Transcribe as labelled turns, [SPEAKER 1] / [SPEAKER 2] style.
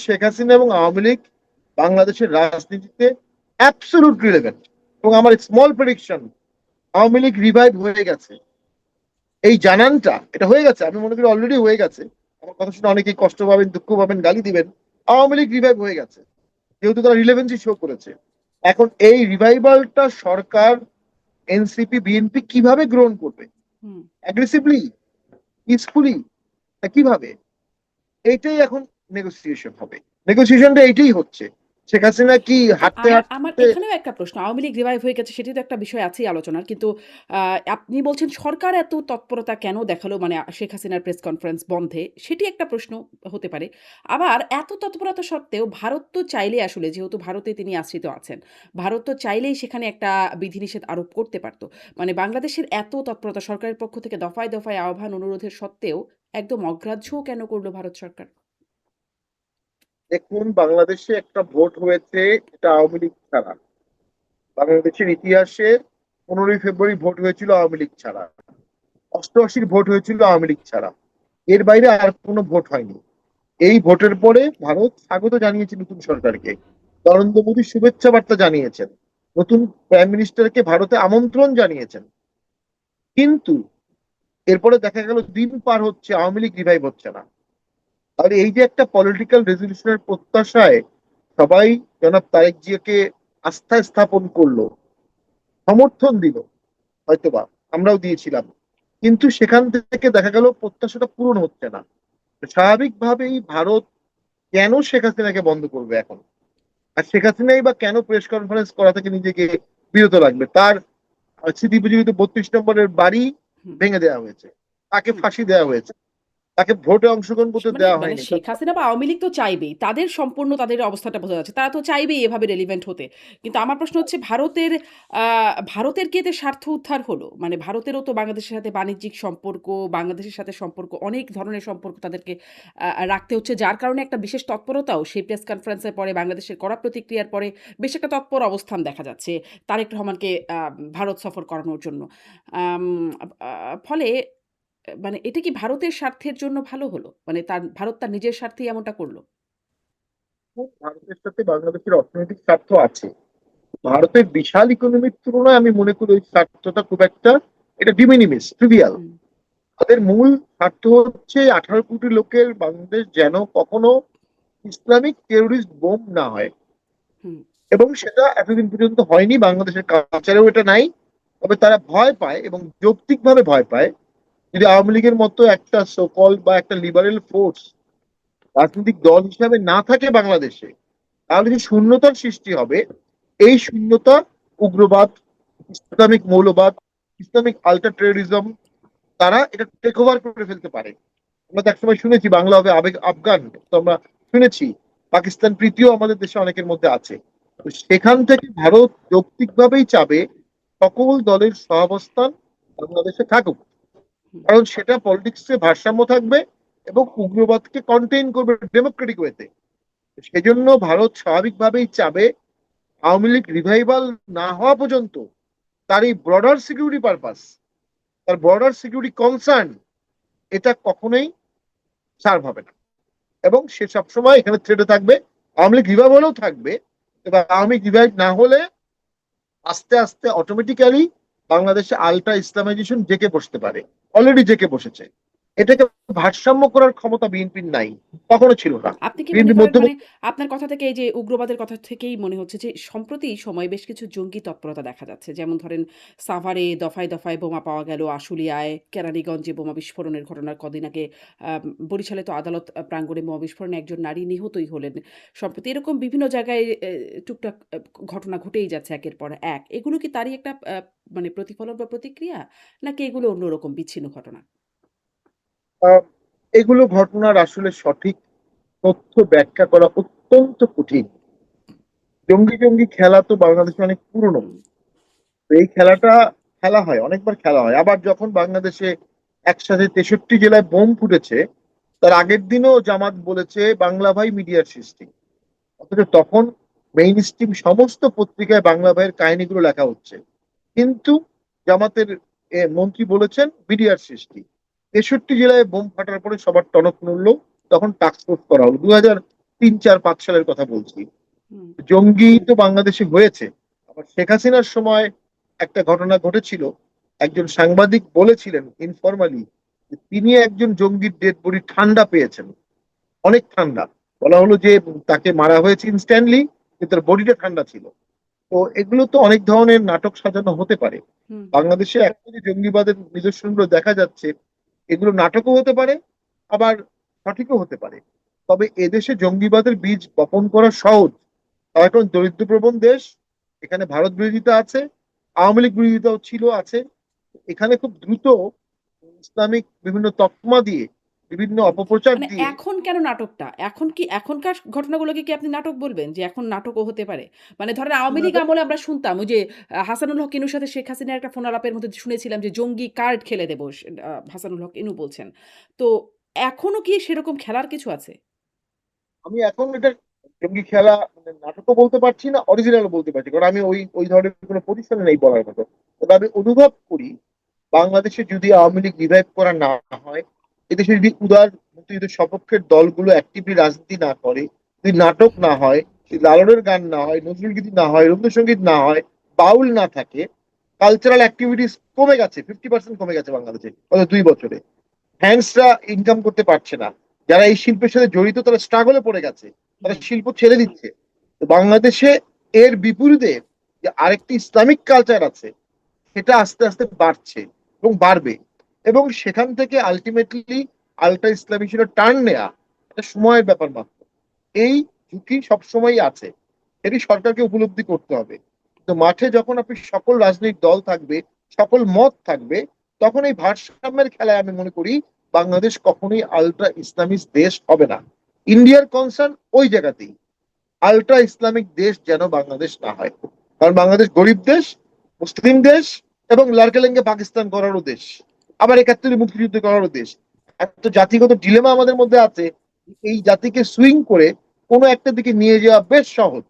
[SPEAKER 1] শেখ হাসিনা এবং আওয়ামী লীগ বাংলাদেশের রাজনীতিতে অ্যাবসলিউট রিলেভেন্ট। এবং আমার small prediction, Awami League revive হয়ে গেছে। এই জানানটা এটা হয়ে গেছে, আমি মনে করি অলরেডি হয়ে গেছে। আমার কথা শুনে অনেকেই কষ্ট পাবেন, দুঃখ পাবেন, গালি দিবেন। আওয়ামী লীগ রিভাইভ হয়ে গেছে, যেহেতু তারা রিলেভেন্সি শো করেছে। এখন এই রিভাইভালটা সরকার, এনসিপি, বিএনপি কিভাবে গ্রহণ করবে?
[SPEAKER 2] হুম।
[SPEAKER 1] অ্যাগ্রেসিভলি, পিসফুলি, কিভাবে? এইটাই এখন নেগোসিয়েশন হবে। নেগোসিয়েশনটা এইটাই হচ্ছে। শেখ হাসিনা কি হাঁটতে
[SPEAKER 2] আমার আমার
[SPEAKER 1] হাঁটতে
[SPEAKER 2] এখানেও একটা প্রশ্ন। আওয়ামী লীগ রিভাইভ হয়ে গেছে সেটি তো একটা বিষয় আছেই আলোচনার। কিন্তু আপনি বলছেন সরকার এত তৎপরতা কেন দেখালো মানে শেখ হাসিনার প্রেস কনফারেন্স বন্ধে? সেটি একটা প্রশ্ন হতে পারে। আবার এত তৎপরতা সত্ত্বেও ভারত তো চাইলেই আসলে যেহেতু ভারতে তিনি আশ্রিত আছেন, ভারত তো চাইলেই সেখানে একটা বিধিনিষেধ আরোপ করতে পারত। মানে বাংলাদেশের এত তৎপরতা সরকারের পক্ষ থেকে দফায়, দফায় আহ্বান অনুরোধের সত্ত্বেও একদম অগ্রাহ্যও কেন করল ভারত সরকার?
[SPEAKER 1] দেখুন, বাংলাদেশে একটা ভোট হয়েছে, এটা আওয়ামী লীগ ছাড়া। বাংলাদেশের ইতিহাসে 15ই ফেব্রুয়ারি ভোট হয়েছিল আওয়ামী লীগ ছাড়া। 88-র ভোট হয়েছিল আওয়ামী লীগ ছাড়া। এর বাইরে আর কোনো ভোট হয়নি। এই ভোটের পরে ভারত স্বাগত জানিয়েছে নতুন সরকারকে, নরেন্দ্র মোদী শুভেচ্ছা বার্তা জানিয়েছেন, নতুন প্রাইম মিনিস্টারকে ভারতে আমন্ত্রণ জানিয়েছেন। কিন্তু এরপরে দেখা গেল দিন পার হচ্ছে, আওয়ামী লীগ রিভাইভ হচ্ছে না। তাহলে এই যে একটা পলিটিক্যাল রেজলিউশনের প্রত্যাশায় সবাই জনাব তারেক জিয়াকে আস্থায় স্থাপন করলো, সমর্থন দিল, হয়তোবা আমরাও দিয়েছিলাম, কিন্তু সেখান থেকে দেখা গেল প্রত্যাশাটা পূরণ হচ্ছে না। স্বাভাবিকভাবেই ভারত কেন শেখ হাসিনাকে বন্ধ করবে এখন? আর শেখ হাসিনাই বা কেন প্রেস কনফারেন্স করা থেকে নিজেকে বিরত রাখবে? তার স্মৃতিবিজড়িত 32 নম্বরের বাড়ি
[SPEAKER 2] হুম,
[SPEAKER 1] ভেঙে দেওয়া হয়েছে, তাকে
[SPEAKER 2] হুম।
[SPEAKER 1] ফাঁসি দেওয়া হয়েছে, তাকে ভোটে অংশগ্রহণ করতে
[SPEAKER 2] মানে
[SPEAKER 1] দেওয়া
[SPEAKER 2] মানে
[SPEAKER 1] হয়নি।
[SPEAKER 2] শেখ হাসিনা বা আওয়ামী লীগ তো চাইবেই। তাদের সম্পূর্ণ তাদের অবস্থাটা বোঝা যাচ্ছে। তারা তো চাইবেই এভাবে রেলিভেন্ট হতে। কিন্তু আমার প্রশ্ন হচ্ছে আ ভারতের কি এতে স্বার্থ উদ্ধার হলো? মানে ভারতেরও তো বাংলাদেশের সাথে বাণিজ্যিক সম্পর্ক, বাংলাদেশের সাথে সম্পর্ক, অনেক ধরনের সম্পর্ক তাদেরকে রাখতে হচ্ছে। যার কারণে একটা বিশেষ তৎপরতাও সেই প্রেস কনফারেন্সের পরে বাংলাদেশের কড়া প্রতিক্রিয়ার পরে বেশ একটা তৎপর অবস্থান দেখা যাচ্ছে তারেক রহমানকে ভারত সফর করানোর জন্য। আম আ ফলে মানে এটা কি ভারতের স্বার্থের জন্য ভালো হলো? মানে ভারত তার নিজের স্বার্থেই এমনটা করল?
[SPEAKER 1] ভারতের সাথে বাংলাদেশের অর্থনৈতিক স্বার্থ আছে। ভারতের বিশাল ইকোনমির তুলনায় আমি মনে করি ওই স্বার্থটা খুব একটা, এটা ডিমিনিমিস, ট্রিভিয়াল।
[SPEAKER 2] হুম,
[SPEAKER 1] তাদের মূল স্বার্থ হচ্ছে 18 কোটি লোকের বাংলাদেশ যেন কখনো ইসলামিক টেরোরিস্ট বোম না হয়।
[SPEAKER 2] হুম,
[SPEAKER 1] এবং সেটা এতদিন পর্যন্ত হয়নি, বাংলাদেশের কালচারেও এটা নাই। তবে তারা ভয় পায় এবং যৌক্তিকভাবে ভয় পায়, যদি আওয়ামী লীগের মতো একটা সোকল বা একটা লিবারেল ফোর্স রাজনৈতিক দল হিসাবে না থাকে বাংলাদেশে, তাহলে যে শূন্যতার সৃষ্টি হবে, এই শূন্যতা উগ্রবাদ, ইসলামিক মৌলবাদ, ইসলামিক আল্ট্রা টেরোরিজম, তারা এটা টেক ওভার করে ফেলতে পারে। আমরা তো একসময় শুনেছি বাংলা হবে আবেগ আফগান, তো আমরা শুনেছি পাকিস্তান প্রীতিও আমাদের দেশে অনেকের মধ্যে আছে। তো সেখান থেকে ভারত যৌক্তিকভাবেই চাবে সকল দলের সহাবস্থান বাংলাদেশে থাকুক,
[SPEAKER 2] হুম,
[SPEAKER 1] কারণ সেটা পলিটিক্সে ভারসাম্য থাকবে এবং উগ্রবাদকে কন্টেইন করবে ডেমোক্রেটিক ওয়েতে। সেজন্য ভারত স্বাভাবিকভাবেই চাবে আওয়ামী লীগ রিভাইভাল না হওয়া পর্যন্ত তার এই ব্রডার সিকিউরিটি পারপাস, তার বর্ডার সিকিউরিটি কনসার্ন, এটা কখনোই সার্ভ হবে না। এবং সে সবসময় এখানে থ্রেডে থাকবে। আওয়ামী লীগ রিভাইভ হলেও থাকবে, এবার আওয়ামী লীগ রিভাইভ না হলে আস্তে আস্তে অটোমেটিক্যালি বাংলাদেশে আলট্রা ইসলামাইজেশন জেকে বসতে পারে, অলরেডি জেকে বসেছে। এটাকে ভারসাম্য করার ক্ষমতা বিএনপির নাই, কখনো ছিল না।
[SPEAKER 2] আপনি কি মনে
[SPEAKER 1] বিএনপি
[SPEAKER 2] করেন মানে
[SPEAKER 1] মধ্যবর্তী।
[SPEAKER 2] আপনার কথা থেকে এই যে উগ্রবাদের কথা থেকেই মনে হচ্ছে যে সম্প্রতি সময়ে বেশ কিছু জঙ্গি তৎপরতা দেখা যাচ্ছে। যেমন ধরেন সাভারে দফায়, দফায় বোমা পাওয়া গেল, আশুলিয়ায়, কেরানীগঞ্জে বোমা বিস্ফোরণের ঘটনার কদিন আগে বরিশালে তো আদালত প্রাঙ্গণে বোমা বিস্ফোরণে একজন নারী নিহতই হলেন। সম্প্রতি এরকম বিভিন্ন জায়গায় টুকটাক ঘটনা ঘটেই যাচ্ছে একের পর এক। এগুলো কি তারই একটা মানে প্রতিফলন বা প্রতিক্রিয়া? নাকি এগুলো অন্যরকম বিচ্ছিন্ন ঘটনা?
[SPEAKER 1] এগুলো ঘটনার আসলে সঠিক তথ্য ব্যাখ্যা করা অত্যন্ত কঠিন। জঙ্গি জঙ্গি খেলা তো বাংলাদেশে অনেক পুরনো।
[SPEAKER 2] হুম,
[SPEAKER 1] তো এই খেলাটা খেলা হয়, অনেকবার খেলা হয়। আবার যখন বাংলাদেশে একসাথে 63 জেলায় বোম ফুটেছে, তার আগের দিনও জামাত বলেছে বাংলা ভাই মিডিয়ার সৃষ্টি। অথচ তখন মেইন স্ট্রিম সমস্ত পত্রিকায় বাংলা ভাইয়ের কাহিনীগুলো লেখা হচ্ছে, কিন্তু জামাতের মন্ত্রী বলেছেন মিডিয়ার সৃষ্টি। 63 জেলায় বোম ফাটার পরে সবার টনক নড়লো, তখন টাস্ক ফোর্স করা হলো। 3, 4, 5 সালের কথা বলছি।
[SPEAKER 2] হুম,
[SPEAKER 1] জঙ্গি তো বাংলাদেশে হয়েছে। আবার শেখ হাসিনার সময় একটা ঘটনা ঘটেছিল, একজন সাংবাদিক বলেছিলেন ইনফরমালি তিনি একজন জঙ্গির ডেড বডি ঠান্ডা পেয়েছেন, অনেক ঠান্ডা। বলা হলো যে তাকে মারা হয়েছে ইনস্ট্যান্টলি, কিন্তু তার বডিটা ঠান্ডা ছিল। তো এগুলো তো অনেক ধরনের নাটক সাজানো হতে পারে।
[SPEAKER 2] হুম।
[SPEAKER 1] বাংলাদেশে এখন যে জঙ্গিবাদের নিদর্শনগুলো দেখা যাচ্ছে, এগুলো নাটকও হতে পারে, আবার সঠিকও হতে পারে। তবে এদেশে জঙ্গিবাদের বীজ বপন করা সহজ। তারা এখন দরিদ্রপ্রবণ দেশ, এখানে ভারত বিরোধিতা আছে, আওয়ামী লীগ বিরোধিতাও ছিল, আছে। এখানে খুব দ্রুত ইসলামিক বিভিন্ন তকমা দিয়ে, বিভিন্ন
[SPEAKER 2] হুম।
[SPEAKER 1] অপপ্রচার
[SPEAKER 2] মানে
[SPEAKER 1] দিয়ে।
[SPEAKER 2] এখন কেন নাটকটা? এখন কি এখনকার ঘটনাগুলোকে কি আপনি নাটক বলবেন? যে এখন নাটকও হতে পারে? মানে ধরেন আওয়ামী লীগ আমলে আমরা শুনতাম ওই যে হাসানুল হক ইনুর সাথে শেখ হাসিনার একটা ফোনালাপের মধ্যে শুনেছিলাম যে জঙ্গি কার্ড খেলে দেব। হাসানুল হক ইনু বলছেন। তো এখনো কি সেরকম খেলার কিছু আছে?
[SPEAKER 1] আমি এখন এটা জঙ্গি খেলা মানে নাটকও বলতে পারছি না, অরিজিনালও বলতে পারছি, কারণ আমি ওই ওই ধরনের কোনো পজিশনে নেই বলার মতো। তবে আমি অনুভব করি, বাংলাদেশে যদি আওয়ামী লীগ রিভাইভ করা না হয়, এদেশে যদি উদার মুক্তিযুদ্ধের সপক্ষের দলগুলো অ্যাক্টিভলি রাজনীতি না করে, যদি নাটক না হয়, যদি লালনের গান না হয়, নজরুল গীতি না হয়, রবীন্দ্রসঙ্গীত না হয়, বাউল না থাকে, কালচারাল অ্যাক্টিভিটিস কমে গেছে, 50% কমে গেছে বাংলাদেশে গত 2 বছরে। হ্যান্ডসরা ইনকাম করতে পারছে না, যারা এই শিল্পের সাথে জড়িত তারা স্ট্রাগলে পড়ে গেছে, তারা
[SPEAKER 2] হুম,
[SPEAKER 1] শিল্প ছেড়ে দিচ্ছে। তো বাংলাদেশে এর বিপরীতে যে আরেকটি ইসলামিক কালচার আছে, সেটা আস্তে আস্তে বাড়ছে এবং বাড়বে। এবং সেখান থেকে আলটিমেটলি আলট্রা ইসলামী ছিল টার্ন নেয়া, এটা সময়ের ব্যাপার মাত্র। এই ঝুঁকি সবসময় আছে, এটি সরকারকে উপলব্ধি করতে হবে। তো মাঠে যখন আপনি সকল রাজনৈতিক দল থাকবে, সকল মত থাকবে, তখন এই ভারসাম্যের খেলায় আমি মনে করি বাংলাদেশ কখনোই আলট্রা ইসলামিক দেশ হবে না। ইন্ডিয়ার কনসার্ন ওই জায়গাতেই, আলট্রা ইসলামিক দেশ যেন বাংলাদেশ না হয়। কারণ বাংলাদেশ গরিব দেশ, মুসলিম দেশ, এবং লারকেলেঙ্গে পাকিস্তান করারও দেশ, আবার 71 মুক্তিযুদ্ধ করারও দেশ। এত জাতিগত ডিলেমা আমাদের মধ্যে আছে, এই জাতিকে সুইং করে কোনো একটা দিকে নিয়ে যাওয়া বেশ সহজ।